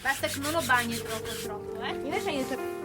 Basta che non lo bagni troppo, eh? Invece io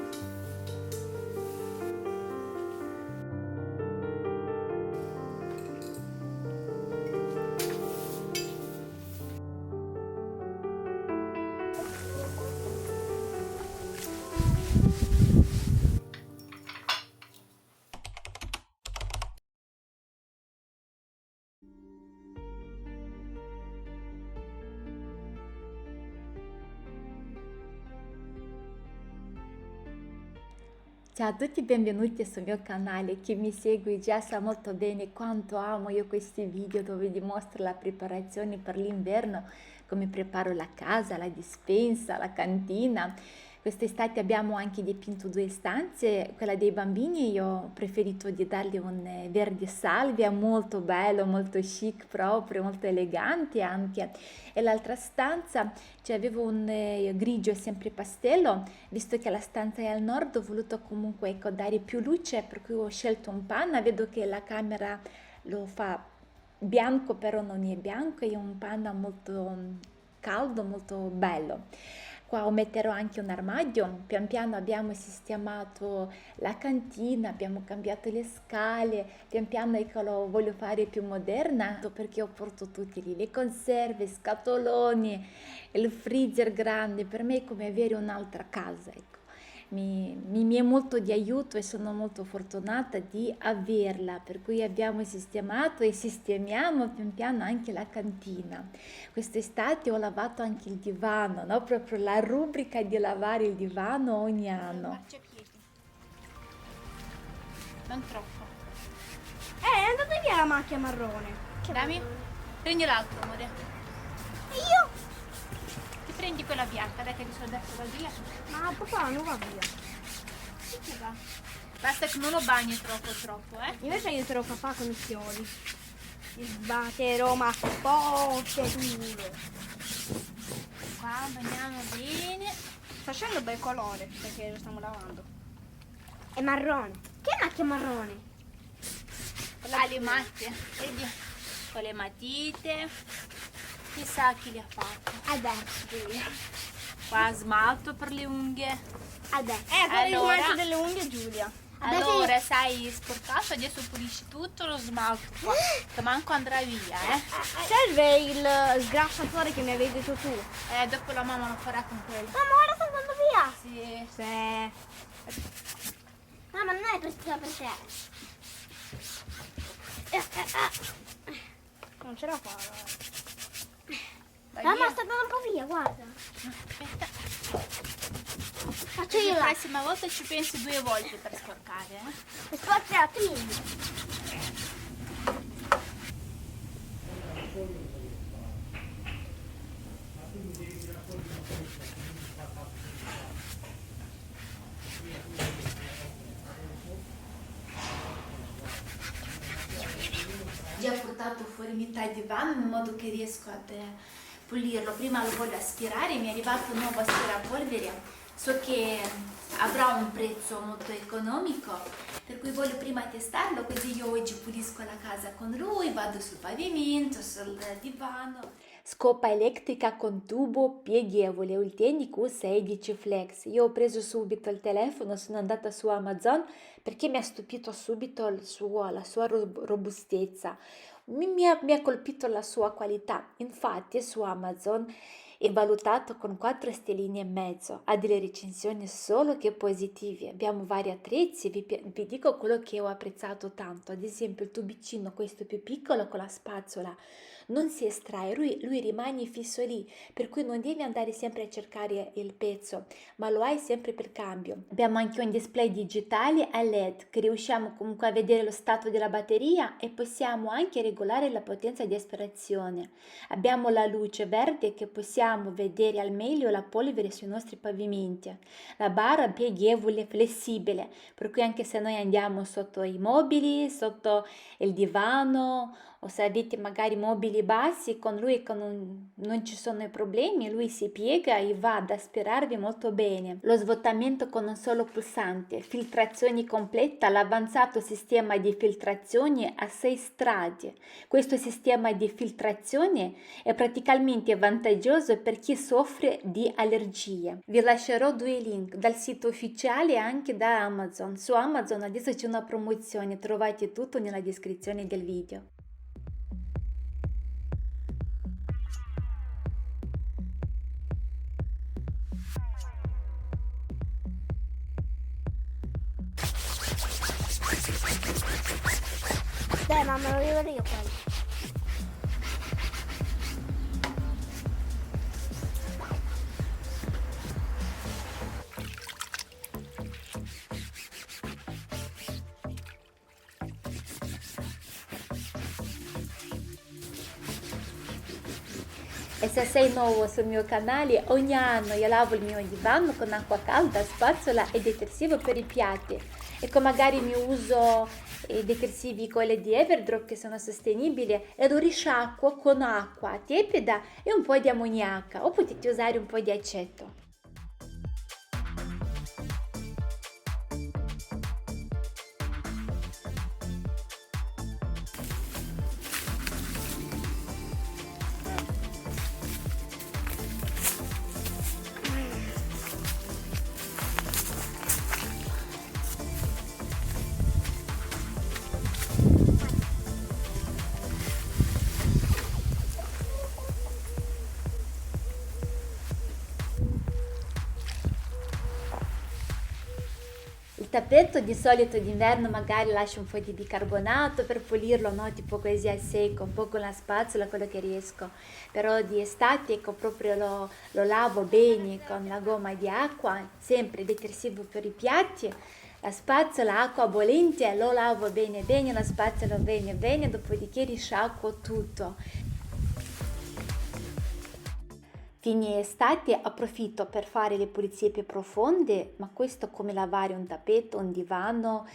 Ciao a tutti, benvenuti sul mio canale. Chi mi segue già sa molto bene quanto amo io questi video dove dimostro la preparazione per l'inverno, come preparo la casa, la dispensa, la cantina. Quest'estate abbiamo anche dipinto due stanze, quella dei bambini io ho preferito di dargli un verde salvia molto bello, molto chic proprio, molto elegante anche. E l'altra stanza, cioè avevo un grigio sempre pastello, visto che la stanza è al nord ho voluto comunque ecco, dare più luce, per cui ho scelto un panna, vedo che la camera lo fa bianco però non è bianco, è un panna molto caldo, molto bello. Qua metterò anche un armadio, pian piano abbiamo sistemato la cantina, abbiamo cambiato le scale, pian piano ecco, lo voglio fare più moderna perché ho portato tutti lì, le conserve, scatoloni, il freezer grande, per me è come avere un'altra casa, ecco. Mi è molto di aiuto e sono molto fortunata di averla, per cui abbiamo sistemato e sistemiamo pian piano anche la cantina. Quest'estate ho lavato anche il divano, no? Proprio la rubrica di lavare il divano ogni anno. Marciapiedi. Non troppo. è andata via la macchia marrone. Dammi. Prendi l'altro, amore. Io? Ti prendi quella bianca, dai che ti sono detto da via. Ma papà non va via. Sì che va. Basta che non lo bagni troppo, eh? Invece io te lo papà con i fiori. Li sbatterò ma forte duro. Qua bagniamo bene. Sta facendo bel colore perché lo stiamo lavando. È marrone. Che macchia marrone? Ah, le macchie, vedi? Con le matite. Chissà chi le ha fatte. Adesso. Qua smalto per le unghie. Adesso. Allora- il smalto delle unghie Giulia. Allora, sai, sporcato, adesso pulisci tutto lo smalto qua, che manco andrà via, eh? Serve il sgrassatore che mi avevi detto tu. Dopo la mamma lo farà con quello. Mamma, ora sta andando via. Sì. Sì. Mamma, non è per te. Non ce la fa. Vai Mamma via. sta andando un po' via, guarda. Aspetta. Faccio io La la prossima volta ci pensi 2 volte per sporcare, eh? spaziatrice. Già portato fuori metà divano in modo che riesco ad pulirlo. Prima lo voglio aspirare, mi è arrivato un nuovo aspirapolvere. So che avrà un prezzo molto economico, per cui voglio prima testarlo, così io oggi pulisco la casa con lui, vado sul pavimento, sul divano. Scopa elettrica con tubo pieghevole, Ulteni Q16 Flex. Io ho preso subito il telefono, sono andata su Amazon perché mi ha stupito subito la sua robustezza. Mi ha colpito la sua qualità. Infatti su Amazon è valutato con 4 stelline e mezzo, ha delle recensioni solo che positive. Abbiamo vari attrezzi, vi dico quello che ho apprezzato tanto, ad esempio il tubicino questo più piccolo con la spazzola non si estrae, lui rimane fisso lì, per cui non devi andare sempre a cercare il pezzo, ma lo hai sempre per cambio. Abbiamo anche un display digitale a LED che riusciamo comunque a vedere lo stato della batteria e possiamo anche regolare la potenza di aspirazione. Abbiamo la luce verde che possiamo vedere al meglio la polvere sui nostri pavimenti. La barra pieghevole e flessibile, per cui anche se noi andiamo sotto i mobili, sotto il divano o se avete magari mobili bassi, con lui non ci sono problemi, lui si piega e va ad aspirarvi molto bene. Lo svuotamento con un solo pulsante, filtrazione completa, l'avanzato sistema di filtrazione a 6 strati. Questo sistema di filtrazione è praticamente vantaggioso per chi soffre di allergie. Vi lascerò 2 link dal sito ufficiale e anche da Amazon. Su Amazon adesso c'è una promozione, trovate tutto nella descrizione del video. Dai mamma, lo devo io quello. E se sei nuovo sul mio canale, ogni anno io lavo il mio divano con acqua calda, spazzola e detersivo per i piatti. Ecco, magari mi uso detersivi quelli di Everdrop che sono sostenibili e lo risciacquo con acqua tiepida e un po' di ammoniaca, o potete usare un po' di aceto. Il tappeto di solito d'inverno magari lascio un po' di bicarbonato per pulirlo, no? Tipo così a secco, un po' con la spazzola, quello che riesco. Però di estate ecco, proprio lo lavo bene con la gomma di acqua, sempre detersivo per i piatti, la spazzola, acqua bollente, lo lavo bene bene, la spazzola bene bene, dopodiché risciacquo tutto. Fine estate approfitto per fare le pulizie più profonde, ma questo come lavare un tappeto, un divano,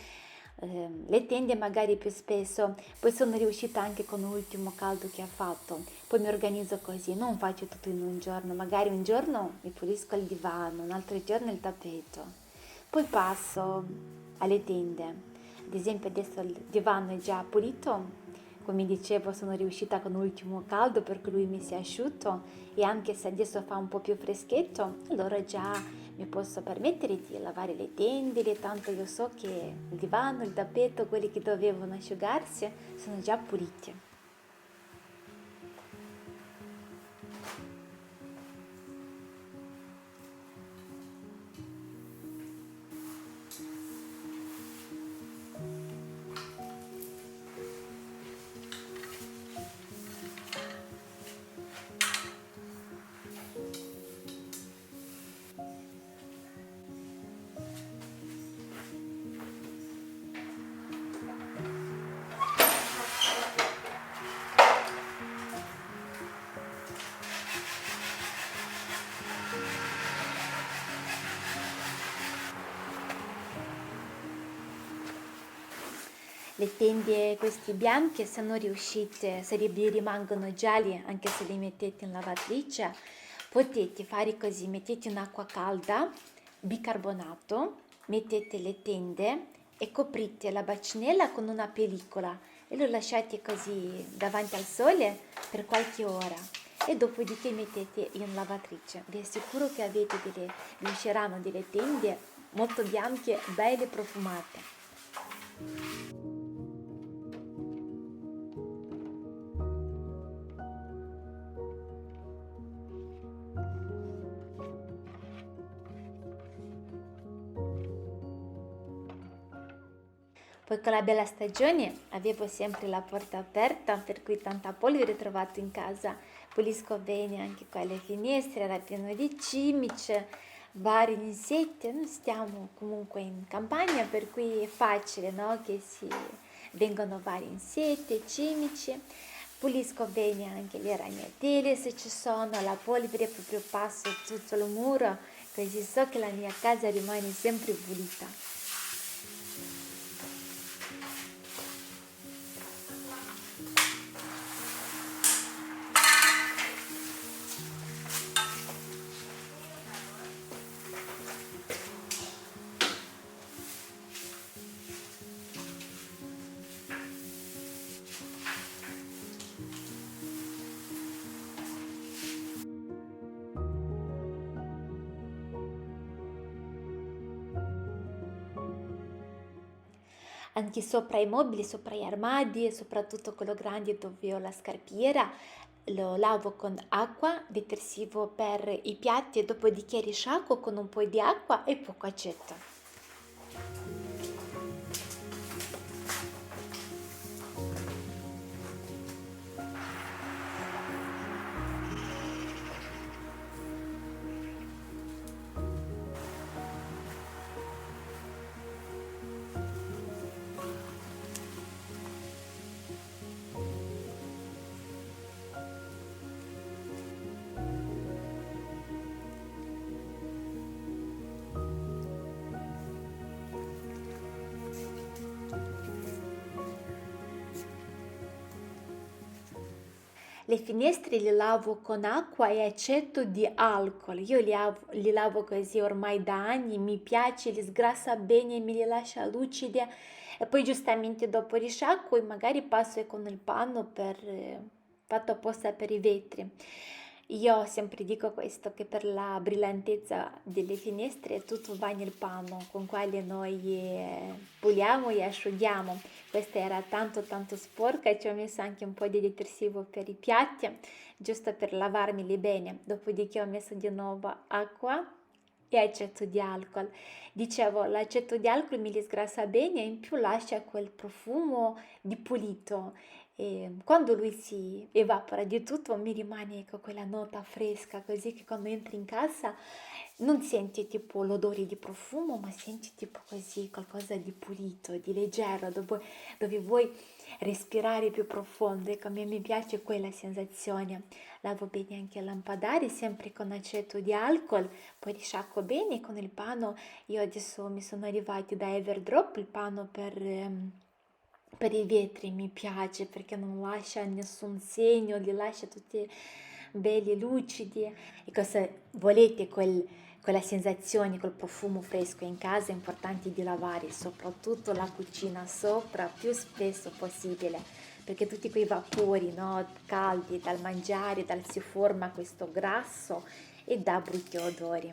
le tende magari più spesso. Poi sono riuscita anche con l'ultimo caldo che ha fatto. Poi mi organizzo così, non faccio tutto in un giorno, magari un giorno mi pulisco il divano, un altro giorno il tappeto. Poi passo alle tende. Ad esempio adesso il divano è già pulito. Come dicevo, sono riuscita con l'ultimo caldo perché lui mi si è asciutto e anche se adesso fa un po' più freschetto, allora già mi posso permettere di lavare le tende, tanto io so che il divano, il tappeto, quelli che dovevano asciugarsi, sono già puliti. Le tende queste bianche, se non riuscite, se vi rimangono gialli, anche se le mettete in lavatrice, potete fare così, mettete in acqua calda, bicarbonato, mettete le tende e coprite la bacinella con una pellicola e lo lasciate così davanti al sole per qualche ora e dopodiché mettete in lavatrice. Vi assicuro che vi usciranno delle tende molto bianche, belle profumate. Poi con la bella stagione avevo sempre la porta aperta, per cui tanta polvere trovato in casa. Pulisco bene anche qua le finestre, era pieno di cimici, vari insetti. Noi stiamo comunque in campagna, per cui è facile, no? Che vengono vari insetti, cimici. Pulisco bene anche le ragnatele se ci sono, la polvere proprio passo tutto il muro, così so che la mia casa rimane sempre pulita. anche sopra i mobili, sopra gli armadi, soprattutto quello grande dove ho la scarpiera. Lo lavo con acqua, detersivo per i piatti e dopodiché risciacquo con un po' di acqua e poco aceto. Le finestre li lavo con acqua e aceto di alcol. Io li lavo così ormai da anni, mi piace, li sgrassa bene, me li lascia lucidi e poi giustamente dopo risciacquo e magari passo con il panno fatto apposta per i vetri. Io sempre dico questo, che per la brillantezza delle finestre tutto va nel panno con quale noi puliamo e asciughiamo. Questa era tanto sporca e ci ho messo anche un po' di detersivo per i piatti, giusto per lavarmeli bene. Dopodiché ho messo di nuovo acqua e aceto di alcol. Dicevo, l'aceto di alcol mi li sgrassa bene e in più lascia quel profumo di pulito. E quando lui si evapora di tutto mi rimane ecco, quella nota fresca, così che quando entri in casa non senti tipo l'odore di profumo, ma senti tipo così qualcosa di pulito, di leggero, dove vuoi respirare più profondo. Ecco, a me mi piace quella sensazione. Lavo bene anche i lampadari, sempre con aceto di alcol, poi risciacquo bene con il panno. Io adesso mi sono arrivati da Everdrop, il panno per i vetri mi piace perché non lascia nessun segno, li lascia tutti belli, lucidi. E se volete quella sensazione, quel profumo fresco in casa, è importante di lavare soprattutto la cucina sopra più spesso possibile, perché tutti quei vapori, no, caldi dal mangiare, si forma questo grasso e dà brutti odori.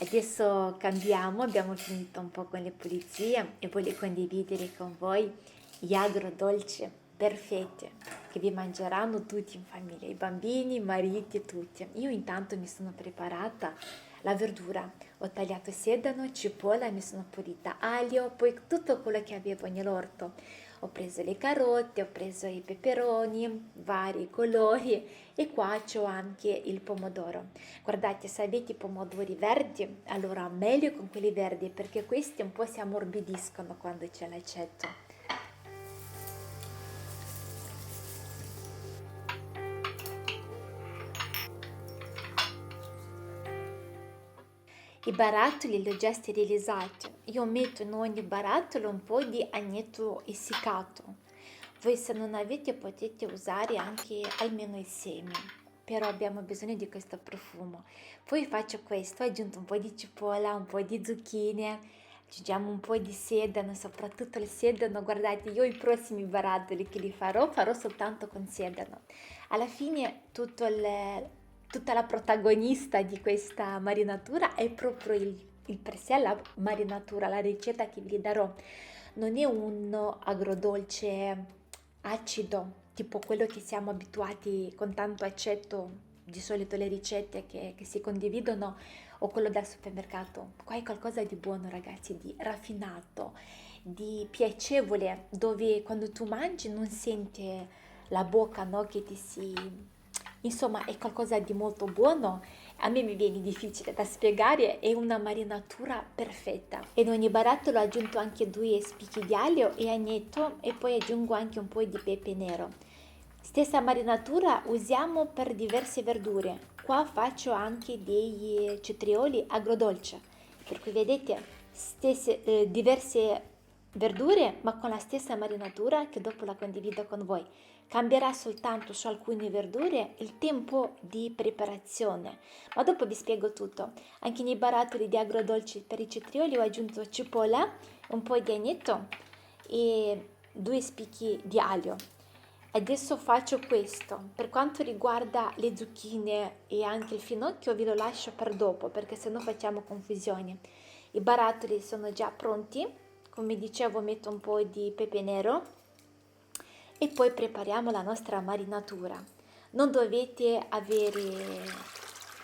Adesso cambiamo, abbiamo finito un po' con le pulizie e voglio condividere con voi gli agrodolci perfetti che vi mangeranno tutti in famiglia, i bambini, i mariti, tutti. Io intanto mi sono preparata la verdura, ho tagliato sedano, cipolla, mi sono pulita aglio, poi tutto quello che avevo nell'orto. Ho preso le carote, ho preso i peperoni, vari colori e qua c'ho anche il pomodoro. Guardate, se avete i pomodori verdi, allora meglio con quelli verdi perché questi un po' si ammorbidiscono quando c'è l'aceto. I barattoli li ho già sterilizzati. Io metto in ogni barattolo un po' di agneto essiccato. Voi se non avete potete usare anche almeno i semi, però abbiamo bisogno di questo profumo. Poi faccio questo, ho aggiunto un po' di cipolla, un po' di zucchine, aggiungiamo un po' di sedano, soprattutto il sedano. Guardate, io i prossimi barattoli che li farò soltanto con sedano. Alla fine tutta la protagonista di questa marinatura è proprio il per sé la marinatura, la ricetta che vi darò. Non è un agrodolce acido, tipo quello che siamo abituati con tanto aceto, di solito le ricette che si condividono o quello del supermercato. Qua è qualcosa di buono, ragazzi, di raffinato, di piacevole, dove quando tu mangi non senti la bocca, no, che ti si... Insomma, è qualcosa di molto buono. A me mi viene difficile da spiegare, è una marinatura perfetta. E in ogni barattolo ho aggiunto anche 2 spicchi di aglio e agneto e poi aggiungo anche un po' di pepe nero. Stessa marinatura usiamo per diverse verdure. Qua faccio anche dei cetrioli agrodolce, per cui vedete diverse verdure ma con la stessa marinatura che dopo la condivido con voi. Cambierà soltanto su alcune verdure il tempo di preparazione, ma dopo vi spiego tutto. Anche nei barattoli di agrodolci per i cetrioli ho aggiunto cipolla, un po' di agneto e 2 spicchi di aglio. Adesso faccio questo. Per quanto riguarda le zucchine e anche il finocchio ve lo lascio per dopo perché sennò facciamo confusione. I barattoli sono già pronti come dicevo metto un po' di pepe nero e poi prepariamo la nostra marinatura. Non dovete avere,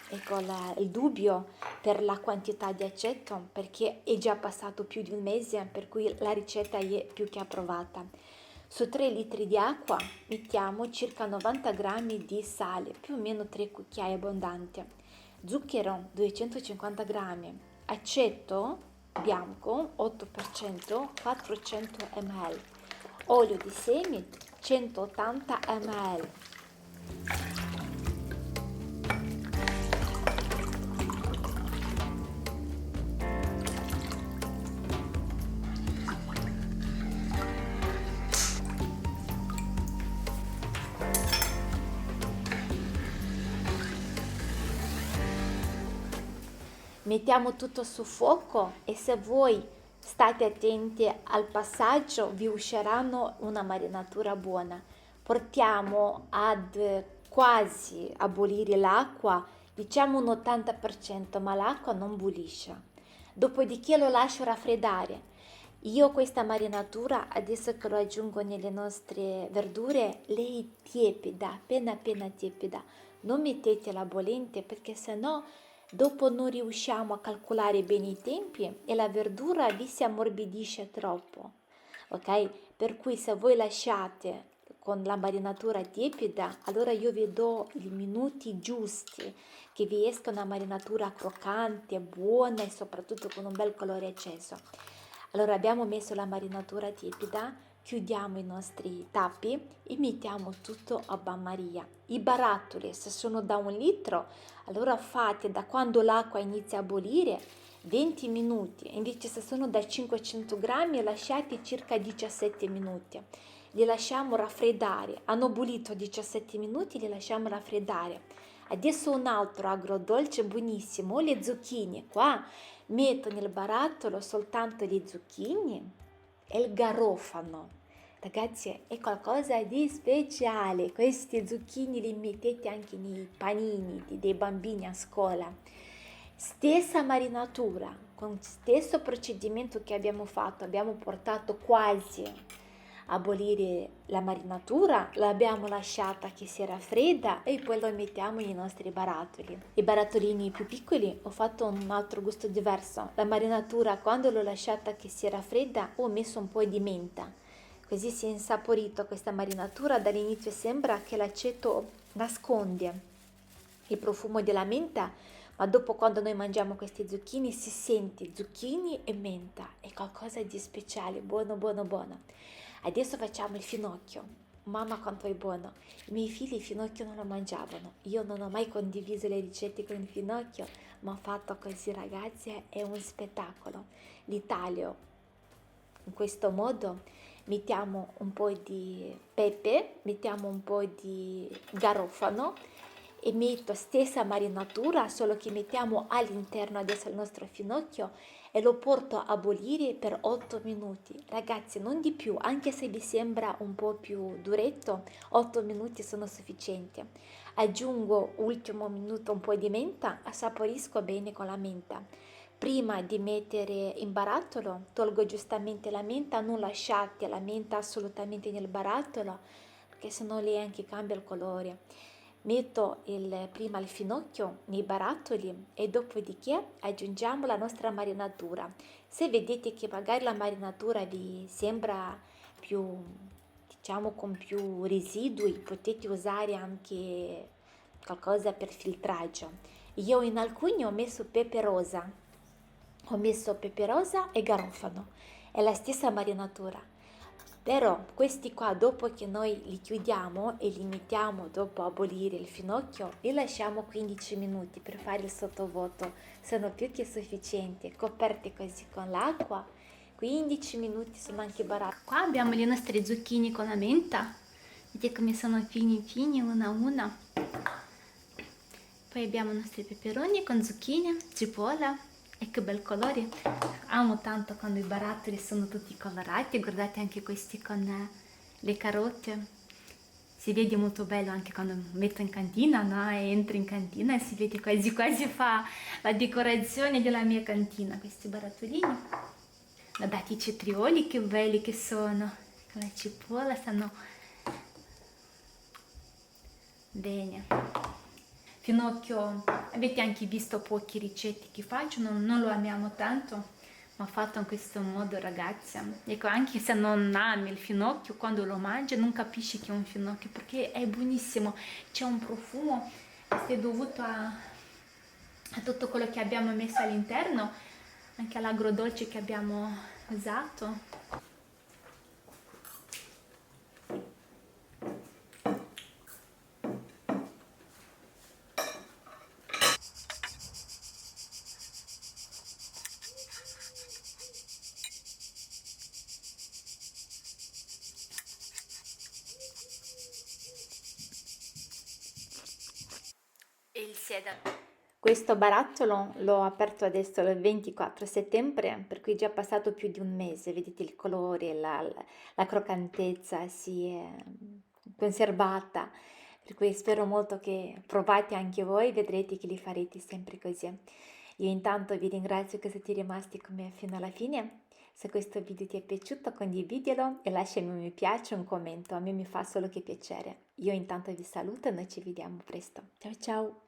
ecco, il dubbio per la quantità di aceto, perché è già passato più di un mese, per cui la ricetta è più che approvata. Su 3 litri di acqua mettiamo circa 90 grammi di sale, più o meno 3 cucchiai abbondanti, zucchero 250 grammi, aceto bianco 8%, 400 ml, olio di semi 180 ml. Mettiamo tutto su fuoco e se voi state attenti al passaggio vi usciranno una marinatura buona. Portiamo ad quasi a bollire l'acqua, diciamo un 80%, ma l'acqua non bullisce. Dopodiché lo lascio raffreddare. Io questa marinatura, adesso che lo aggiungo nelle nostre verdure, lei è tiepida, appena tiepida. Non mettetela bollente perché sennò dopo non riusciamo a calcolare bene i tempi e la verdura vi si ammorbidisce troppo, ok? Per cui se voi lasciate con la marinatura tiepida, allora io vi do i minuti giusti che vi esca una marinatura croccante, buona e soprattutto con un bel colore acceso. Allora abbiamo messo la marinatura tiepida, chiudiamo i nostri tappi e mettiamo tutto a bagnomaria. I barattoli, se sono da 1 litro, allora fate da quando l'acqua inizia a bollire 20 minuti, invece se sono da 500 grammi lasciate circa 17 minuti. Li lasciamo raffreddare, hanno bollito 17 minuti, li lasciamo raffreddare. Adesso un altro agrodolce buonissimo, le zucchine. Qua metto nel barattolo soltanto le zucchine e il garofano. Ragazzi, è qualcosa di speciale. Questi zucchini li mettete anche nei panini dei bambini a scuola. Stessa marinatura, con stesso procedimento che abbiamo fatto, abbiamo portato quasi a bollire la marinatura, l'abbiamo lasciata che si raffredda e poi lo mettiamo nei nostri barattoli. I barattolini più piccoli ho fatto un altro gusto diverso. La marinatura, quando l'ho lasciata che si raffredda, ho messo un po' di menta. Così si è insaporito questa marinatura. Dall'inizio sembra che l'aceto nasconde il profumo della menta, ma dopo quando noi mangiamo questi zucchini si sente zucchini e menta, è qualcosa di speciale, buono. Adesso facciamo il finocchio. Mamma quanto è buono. I miei figli il finocchio non lo mangiavano. Io non ho mai condiviso le ricette con il finocchio, ma fatto così, ragazzi, è un spettacolo. L'itaglio in questo modo: mettiamo un po' di pepe, mettiamo un po' di garofano e metto stessa marinatura, solo che mettiamo all'interno adesso il nostro finocchio e lo porto a bollire per 8 minuti. Ragazzi, non di più, anche se vi sembra un po' più duretto, 8 minuti sono sufficienti. Aggiungo ultimo minuto un po' di menta, assaporisco bene con la menta. Prima di mettere in barattolo tolgo giustamente la menta, non lasciate la menta assolutamente nel barattolo perché sennò lei anche cambia il colore. Metto prima il finocchio nei barattoli e dopodiché aggiungiamo la nostra marinatura. Se vedete che magari la marinatura vi sembra più, diciamo, con più residui, potete usare anche qualcosa per filtraggio. Io in alcuni ho messo pepe rosa e garofano, è la stessa marinatura. Però questi qua, dopo che noi li chiudiamo e li mettiamo dopo a bollire il finocchio, li lasciamo 15 minuti per fare il sottovuoto, sono più che sufficienti, coperti così con l'acqua, 15 minuti sono anche barati. Qua abbiamo le nostre zucchine con la menta, vedete come sono fini, una a una. Poi abbiamo i nostri peperoni con zucchine, cipolla. E che bel colore, amo tanto quando i barattoli sono tutti colorati. Guardate anche questi con le carote, si vede molto bello anche quando metto in cantina, no? E entro in cantina e si vede quasi fa la decorazione della mia cantina, questi barattolini. Guardate i cetrioli che belli che sono, con la cipolla stanno bene. Finocchio, avete anche visto poche ricette che faccio, non lo amiamo tanto, ma fatto in questo modo, ragazzi. Ecco, anche se non ami il finocchio, quando lo mangi non capisci che è un finocchio perché è buonissimo, c'è un profumo che è dovuto a tutto quello che abbiamo messo all'interno, anche all'agrodolce che abbiamo usato. E il sedano. Questo barattolo l'ho aperto adesso il 24 settembre, per cui è già passato più di un mese. Vedete il colore, la croccantezza si è conservata, per cui spero molto che provate anche voi, vedrete che li farete sempre così. Io intanto vi ringrazio che siete rimasti con me fino alla fine. Se questo video ti è piaciuto, condividilo e lasciami un mi piace, un commento, a me mi fa solo che piacere. Io intanto vi saluto e noi ci vediamo presto. Ciao ciao!